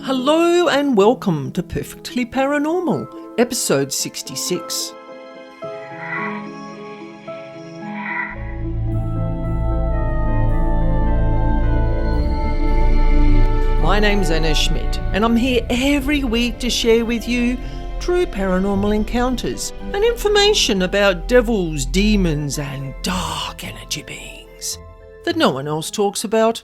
Hello and welcome to Perfectly Paranormal, episode 66. My name's Annaschmidt, and I'm here every week to share with you true paranormal encounters and information about devils, demons, and dark energy beings that no one else talks about.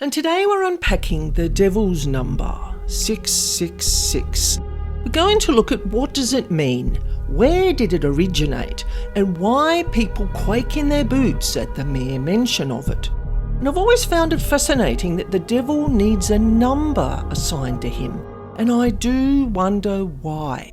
And today we're unpacking the devil's number, 666. We're going to look at what does it mean, where did it originate, and why people quake in their boots at the mere mention of it. And I've always found it fascinating that the devil needs a number assigned to him, and I do wonder why.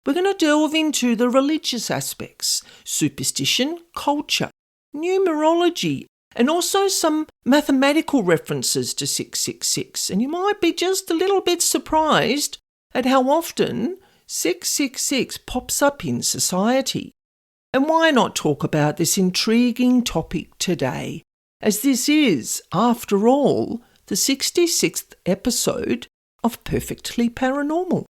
We're going to delve into the religious aspects, superstition, culture, numerology, and also some mathematical references to 666. And you might be just a little bit surprised at how often 666 pops up in society. And why not talk about this intriguing topic today, as this is, after all, the 66th episode of Perfectly Paranormal.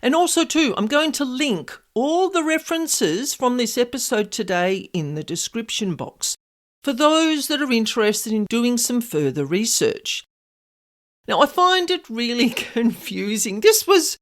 And also too, I'm going to link all the references from this episode today in the description box for those that are interested in doing some further research. Now, I find it really confusing. This was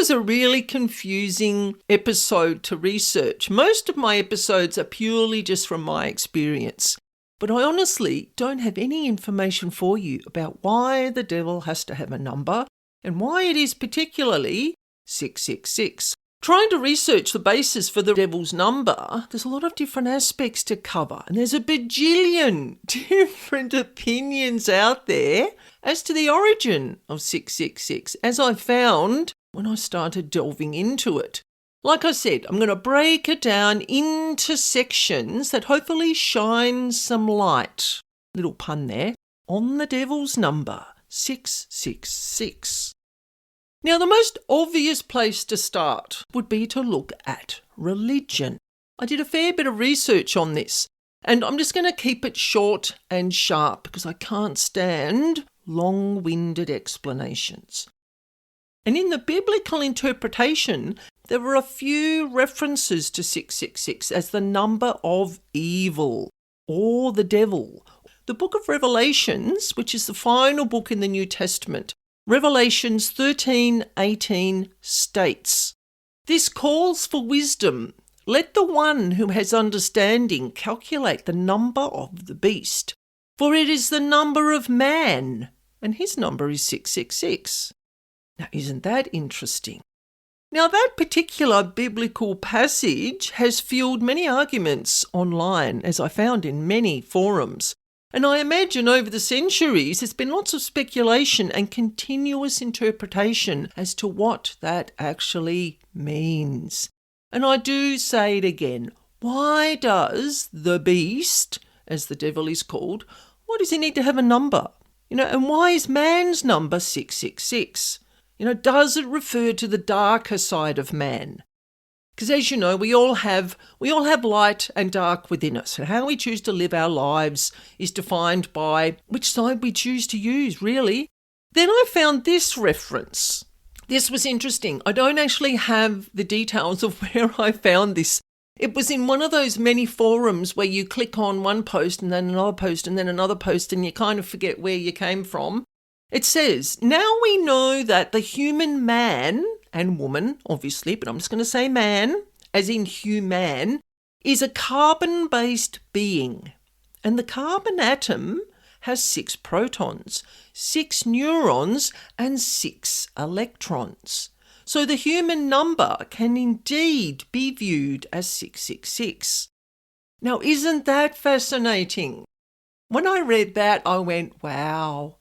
a really confusing episode to research. Most of my episodes are purely just from my experience. But I honestly don't have any information for you about why the devil has to have a number and why it is particularly 666. Trying to research the basis for the devil's number, there's a lot of different aspects to cover, and there's a bajillion different opinions out there as to the origin of 666, as I found when I started delving into it. Like I said, I'm going to break it down into sections that hopefully shine some light, little pun there, on the devil's number, 666. Now, the most obvious place to start would be to look at religion. I did a fair bit of research on this, and I'm just going to keep it short and sharp because I can't stand long-winded explanations. And in the biblical interpretation, there were a few references to 666 as the number of evil or the devil. The book of Revelations, which is the final book in the New Testament, Revelations 13:18 states, "This calls for wisdom. Let the one who has understanding calculate the number of the beast, for it is the number of man, and his number is 666. Now, isn't that interesting? Now, that particular biblical passage has fueled many arguments online, as I found in many forums. And I imagine over the centuries, there's been lots of speculation and continuous interpretation as to what that actually means. And I do say it again. Why does the beast, as the devil is called, why does he need to have a number? And why is man's number 666? Does it refer to the darker side of man? Because as you know, we all have light and dark within us. And how we choose to live our lives is defined by which side we choose to use, really. Then I found this reference. This was interesting. I don't actually have the details of where I found this. It was in one of those many forums where you click on one post and then another post and then another post and you kind of forget where you came from. It says, "Now we know that the human man," and woman, obviously, but I'm just going to say man, as in human, "is a carbon-based being. And the carbon atom has 6 protons, 6 neurons, and 6 electrons. So the human number can indeed be viewed as 666. Now, isn't that fascinating? When I read that, I went, wow,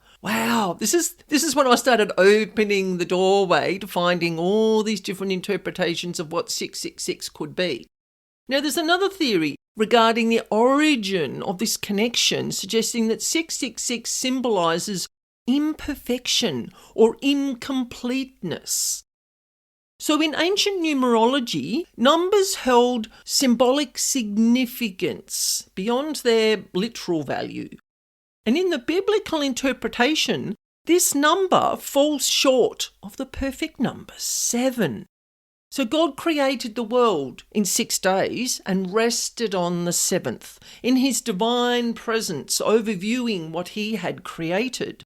this is when I started opening the doorway to finding all these different interpretations of what 666 could be. Now, there's another theory regarding the origin of this connection, suggesting that 666 symbolises imperfection or incompleteness. So in ancient numerology, numbers held symbolic significance beyond their literal value. And in the biblical interpretation, This number falls short of the perfect number 7. So God created the world in 6 days and rested on the 7th, in his divine presence, overviewing what he had created.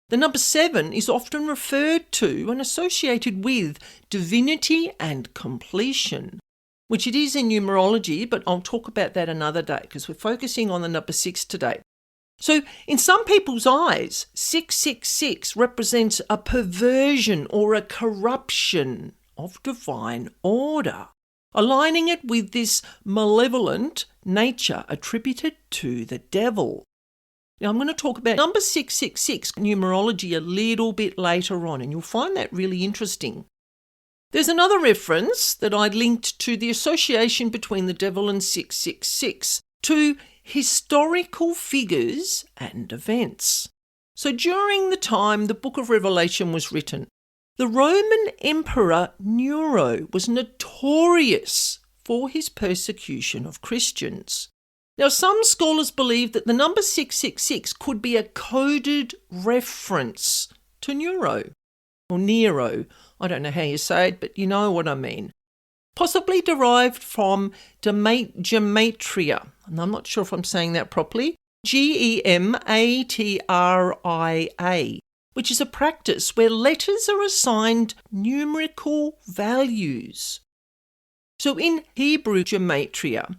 The number 7 is often referred to and associated with divinity and completion, which it is in numerology, but I'll talk about that another day because we're focusing on the number 6 today. So in some people's eyes, 666 represents a perversion or a corruption of divine order, aligning it with this malevolent nature attributed to the devil. Now, I'm going to talk about number 666 numerology a little bit later on, and you'll find that really interesting. There's another reference that I linked to the association between the devil and 666 to historical figures and events. So during the time the book of Revelation was written, the Roman Emperor Nero was notorious for his persecution of Christians. Now, some scholars believe that the number 666 could be a coded reference to Nero, or Nero. I don't know how you say it, but you know what I mean. Possibly derived from gematria, and I'm not sure if I'm saying that properly, Gematria, which is a practice where letters are assigned numerical values. So in Hebrew gematria,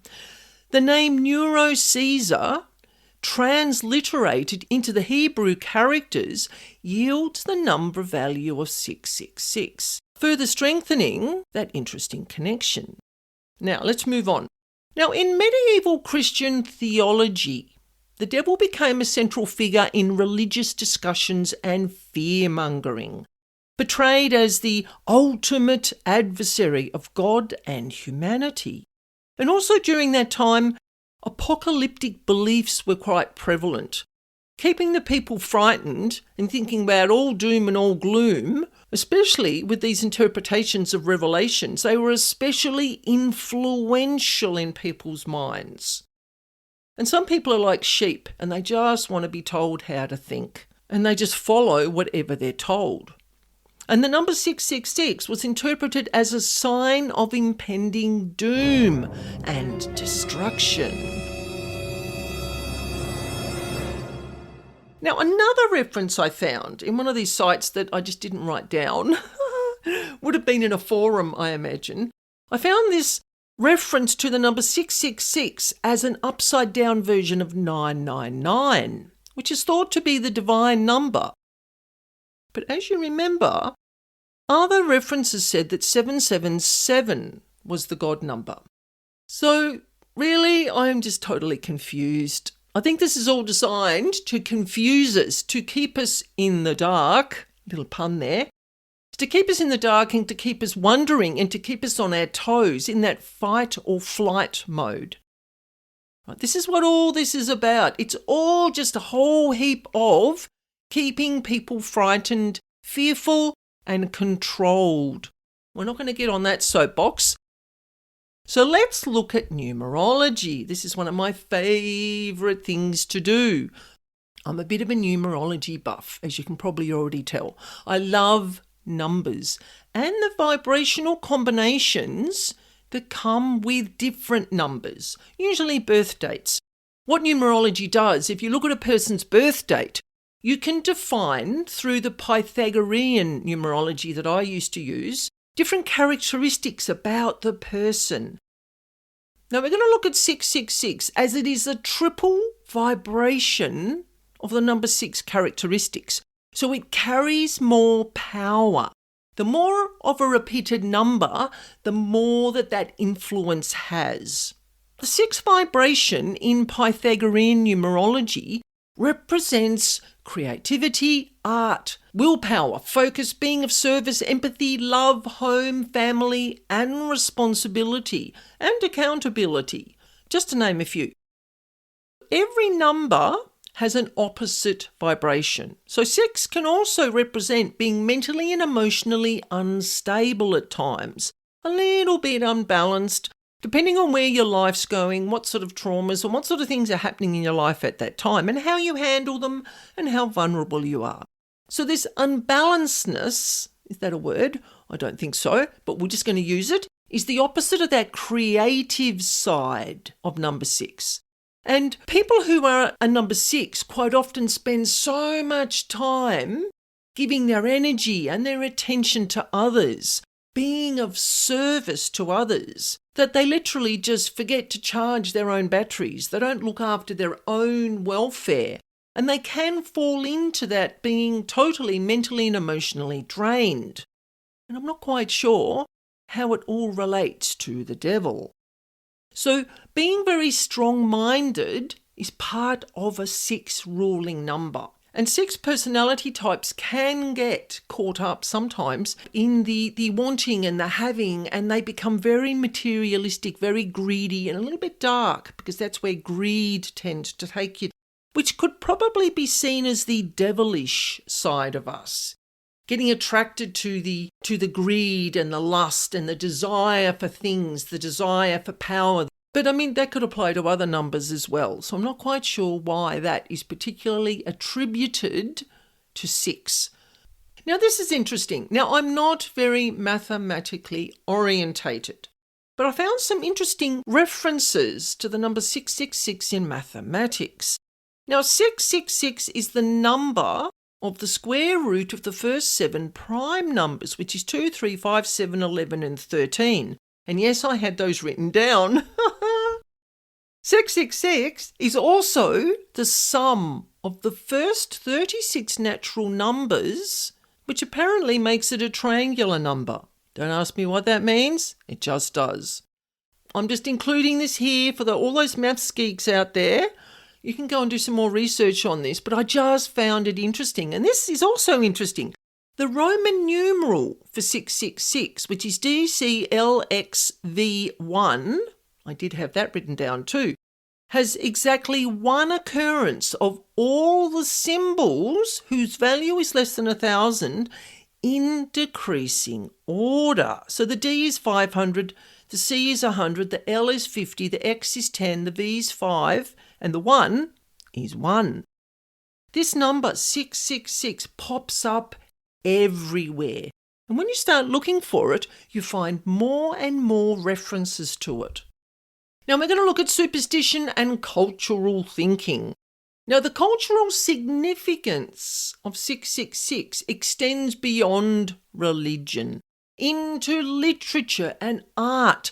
the name Nero Caesar, transliterated into the Hebrew characters, yields the number value of 666, further strengthening that interesting connection. Now, let's move on. Now, in medieval Christian theology, the devil became a central figure in religious discussions and fear-mongering, portrayed as the ultimate adversary of God and humanity. And also during that time, apocalyptic beliefs were quite prevalent, keeping the people frightened and thinking about all doom and all gloom, especially with these interpretations of revelations. They were especially influential in people's minds. And some people are like sheep and they just want to be told how to think, and they just follow whatever they're told. And the number 666 was interpreted as a sign of impending doom and destruction. Now, another reference I found in one of these sites that I just didn't write down, would have been in a forum, I imagine. I found this reference to the number 666 as an upside-down version of 999, which is thought to be the divine number. But as you remember, other references said that 777 was the God number. So really, I'm just totally confused. I think this is all designed to confuse us, to keep us in the dark, little pun there, to keep us in the dark and to keep us wondering and to keep us on our toes in that fight or flight mode. Right, this is what all this is about. It's all just a whole heap of keeping people frightened, fearful, and controlled. We're not going to get on that soapbox. So let's look at numerology. This is one of my favourite things to do. I'm a bit of a numerology buff, as you can probably already tell. I love numbers and the vibrational combinations that come with different numbers, usually birth dates. What numerology does, if you look at a person's birth date, you can define through the Pythagorean numerology that I used to use, different characteristics about the person. Now we're going to look at 666 as it is a triple vibration of the number 6 characteristics. So it carries more power. The more of a repeated number, the more that influence has. The 6 vibration in Pythagorean numerology represents creativity, art, willpower, focus, being of service, empathy, love, home, family, and responsibility, and accountability, just to name a few. Every number has an opposite vibration. So 6 can also represent being mentally and emotionally unstable at times, a little bit unbalanced, depending on where your life's going, what sort of traumas and what sort of things are happening in your life at that time, and how you handle them and how vulnerable you are. So this unbalancedness, is that a word? I don't think so, but we're just going to use it, is the opposite of that creative side of number 6. And people who are a number 6 quite often spend so much time giving their energy and their attention to others, being of service to others, that they literally just forget to charge their own batteries. They don't look after their own welfare. And they can fall into that being totally mentally and emotionally drained. And I'm not quite sure how it all relates to the devil. So being very strong-minded is part of a 6 ruling number. And 6 personality types can get caught up sometimes in the wanting and the having, and they become very materialistic, very greedy, and a little bit dark, because that's where greed tends to take you, which could probably be seen as the devilish side of us. Getting attracted to the greed and the lust and the desire for things, the desire for power. But I mean, that could apply to other numbers as well. So I'm not quite sure why that is particularly attributed to 6. Now, this is interesting. Now, I'm not very mathematically orientated, but I found some interesting references to the number 666 in mathematics. Now, 666 is the number of the square root of the first 7 prime numbers, which is 2, 3, 5, 7, 11, and 13. And yes, I had those written down. 666 is also the sum of the first 36 natural numbers, which apparently makes it a triangular number. Don't ask me what that means. It just does. I'm just including this here for all those maths geeks out there. You can go and do some more research on this, but I just found it interesting. And this is also interesting. The Roman numeral for 666, which is DCLXV1, I did have that written down too, has exactly one occurrence of all the symbols whose value is less than 1,000 in decreasing order. So the D is 500, the C is 100, the L is 50, the X is 10, the V is 5, and the 1 is 1. This number, 666, pops up everywhere. And when you start looking for it, you find more and more references to it. Now we're going to look at superstition and cultural thinking. Now the cultural significance of 666 extends beyond religion into literature and art,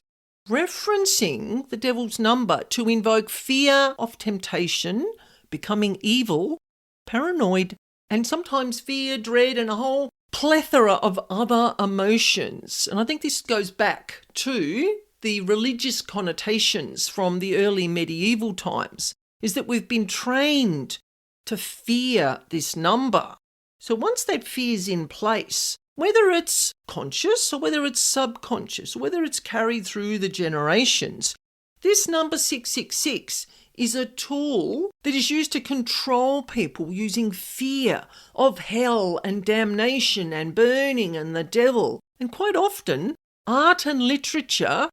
referencing the devil's number to invoke fear of temptation, becoming evil, paranoid, and sometimes fear, dread, and a whole plethora of other emotions. And I think this goes back to the religious connotations from the early medieval times, is that we've been trained to fear this number. So once that fear's in place, whether it's conscious or whether it's subconscious, or whether it's carried through the generations, this number 666 is a tool that is used to control people using fear of hell and damnation and burning and the devil. And quite often, art and literature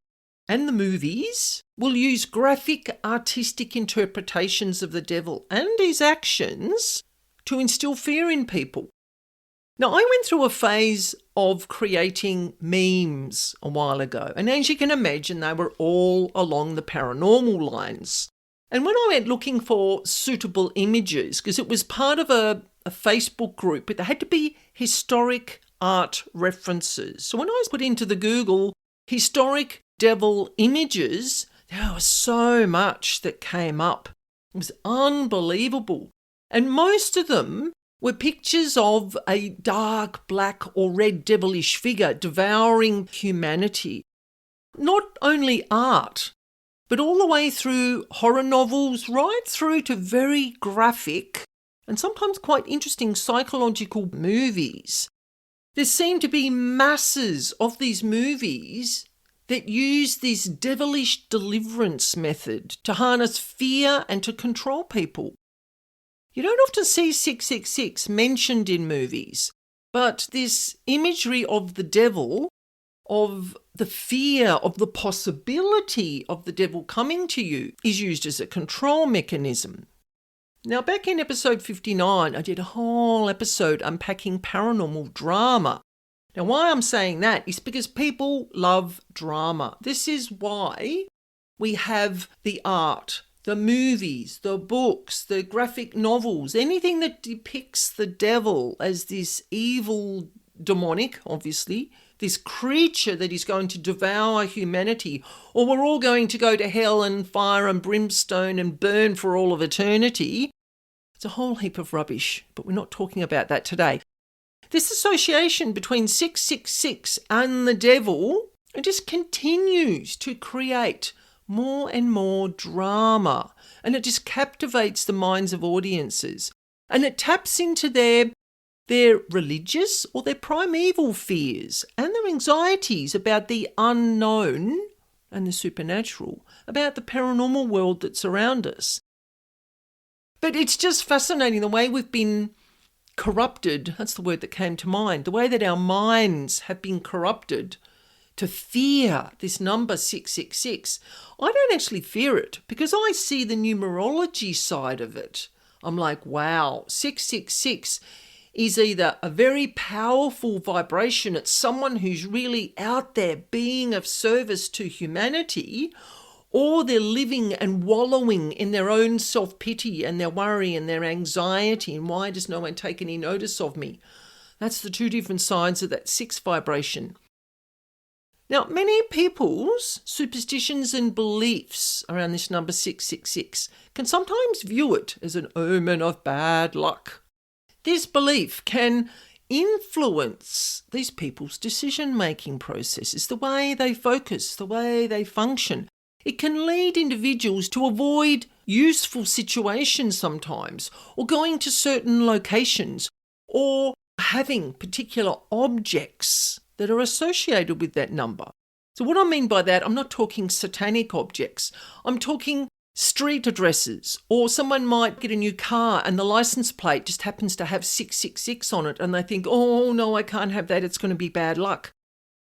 and the movies will use graphic artistic interpretations of the devil and his actions to instill fear in people. Now, I went through a phase of creating memes a while ago, and as you can imagine, they were all along the paranormal lines. And when I went looking for suitable images, because it was part of a Facebook group, but they had to be historic art references. So when I put into the Google historic devil images, there was so much that came up. It was unbelievable. And most of them were pictures of a dark black or red devilish figure devouring humanity. Not only art, but all the way through horror novels, right through to very graphic and sometimes quite interesting psychological movies. There seem to be masses of these movies that use this devilish deliverance method to harness fear and to control people. You don't often see 666 mentioned in movies, but this imagery of the devil, of the fear of the possibility of the devil coming to you, is used as a control mechanism. Now, back in episode 59, I did a whole episode unpacking paranormal drama. Now, why I'm saying that is because people love drama. This is why we have the art, the movies, the books, the graphic novels, anything that depicts the devil as this evil, demonic, obviously, this creature that is going to devour humanity, or we're all going to go to hell and fire and brimstone and burn for all of eternity. It's a whole heap of rubbish, but we're not talking about that today. This association between 666 and the devil, it just continues to create more and more drama, and it just captivates the minds of audiences, and it taps into their religious or their primeval fears and their anxieties about the unknown and the supernatural, about the paranormal world that's around us. But it's just fascinating the way we've been corrupted, that's the word that came to mind, the way that our minds have been corrupted to fear this number 666. I don't actually fear it because I see the numerology side of it. I'm like, wow, 666 is either a very powerful vibration, it's someone who's really out there being of service to humanity, or they're living and wallowing in their own self-pity and their worry and their anxiety and why does no one take any notice of me? That's the two different sides of that 6 vibration. Now, many people's superstitions and beliefs around this number 666 can sometimes view it as an omen of bad luck. This belief can influence these people's decision-making processes, the way they focus, the way they function. It can lead individuals to avoid useful situations sometimes, or going to certain locations, or having particular objects that are associated with that number. So what I mean by that, I'm not talking satanic objects. I'm talking street addresses, or someone might get a new car and the license plate just happens to have 666 on it and they think, oh no, I can't have that, it's going to be bad luck.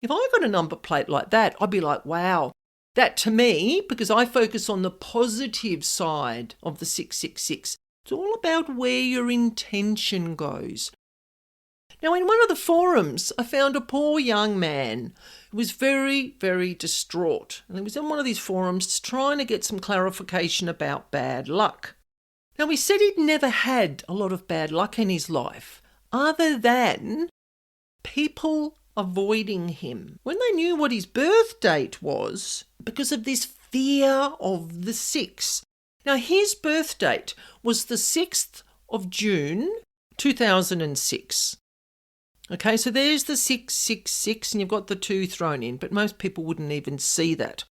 If I got a number plate like that, I'd be like, wow. That to me, because I focus on the positive side of the 666, it's all about where your intention goes. Now, in one of the forums, I found a poor young man who was very, very distraught. And he was in one of these forums trying to get some clarification about bad luck. Now, he said he'd never had a lot of bad luck in his life, other than people avoiding him when they knew what his birth date was because of this fear of the 6. Now, his birth date was the 6th of June, 2006. Okay, so there's the 666 and you've got the 2 thrown in, but most people wouldn't even see that.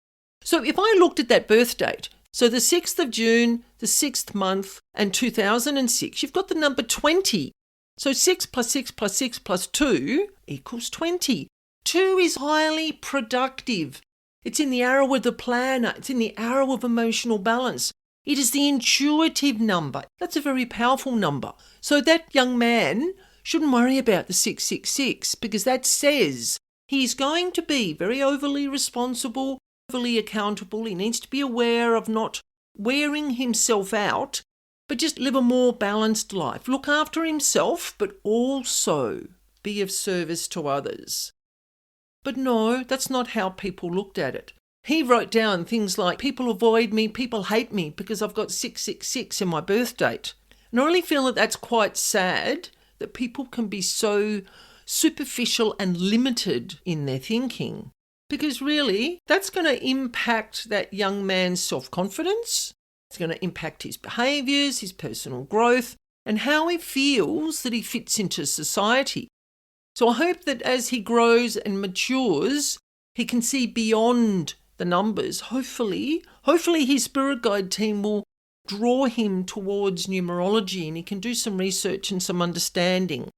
So if I looked at that birth date, so the 6th of June, the 6th month, and 2006, you've got the number 20. So 6 plus 6 plus 6 plus 2 equals 20. 2 is highly productive. It's in the arrow of the planner. It's in the arrow of emotional balance. It is the intuitive number. That's a very powerful number. So that young man shouldn't worry about the 666 because that says he's going to be very overly responsible, overly accountable. He needs to be aware of not wearing himself out, but just live a more balanced life. Look after himself, but also be of service to others. But no, that's not how people looked at it. He wrote down things like, people avoid me, people hate me because I've got 666 in my birth date. And I really feel that that's quite sad, that people can be so superficial and limited in their thinking. Because really, that's going to impact that young man's self-confidence. It's going to impact his behaviours, his personal growth, and how he feels that he fits into society. So I hope that as he grows and matures, he can see beyond the numbers. Hopefully his spirit guide team will draw him towards numerology and he can do some research and some understanding.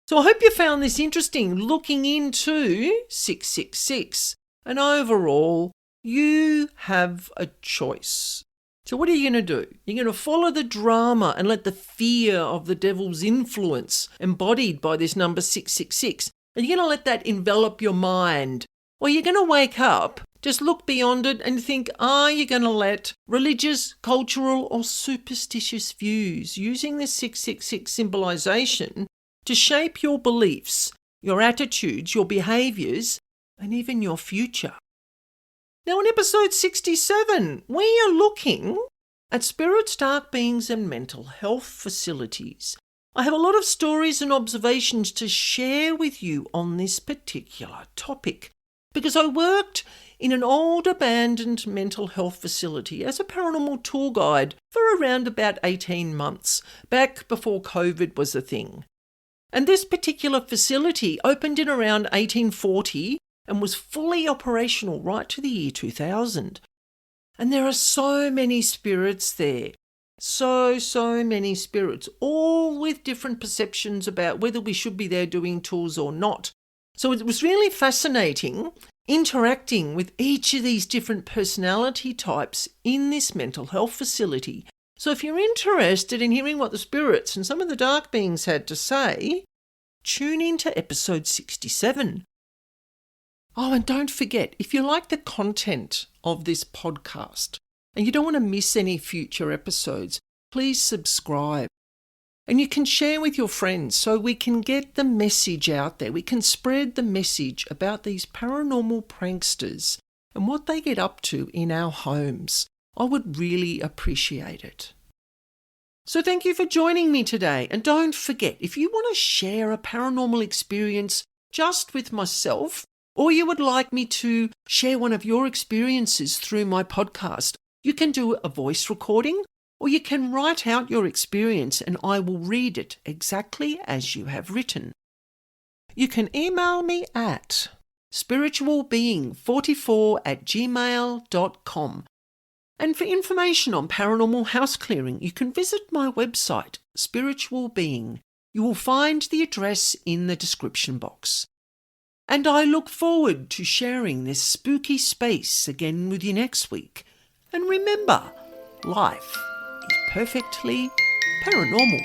So I hope you found this interesting, looking into 666. And overall, you have a choice. So what are you going to do? You're going to follow the drama and let the fear of the devil's influence embodied by this number 666. And you're going to let that envelop your mind. Or you're going to wake up Just look beyond it and think, are you going to let religious, cultural or superstitious views using the 666 symbolisation to shape your beliefs, your attitudes, your behaviours and even your future? Now in episode 67, we are looking at spirits, dark beings and mental health facilities. I have a lot of stories and observations to share with you on this particular topic because I worked in an old abandoned mental health facility as a paranormal tour guide for around about 18 months, back before COVID was a thing. And this particular facility opened in around 1840 and was fully operational right to the year 2000. And there are so many spirits there. So many spirits, all with different perceptions about whether we should be there doing tours or not. So it was really fascinating interacting with each of these different personality types in this mental health facility. So if you're interested in hearing what the spirits and some of the dark beings had to say, tune in to episode 67. Oh, and don't forget, if you like the content of this podcast and you don't want to miss any future episodes, please subscribe. And you can share with your friends so we can get the message out there. We can spread the message about these paranormal pranksters and what they get up to in our homes. I would really appreciate it. So thank you for joining me today. And don't forget, if you want to share a paranormal experience just with myself, or you would like me to share one of your experiences through my podcast, you can do a voice recording, or you can write out your experience and I will read it exactly as you have written. You can email me at spiritualbeing44@gmail.com. And for information on paranormal house clearing, you can visit my website, Spiritual Being. You will find the address in the description box. And I look forward to sharing this spooky space again with you next week. And remember, life is perfectly paranormal.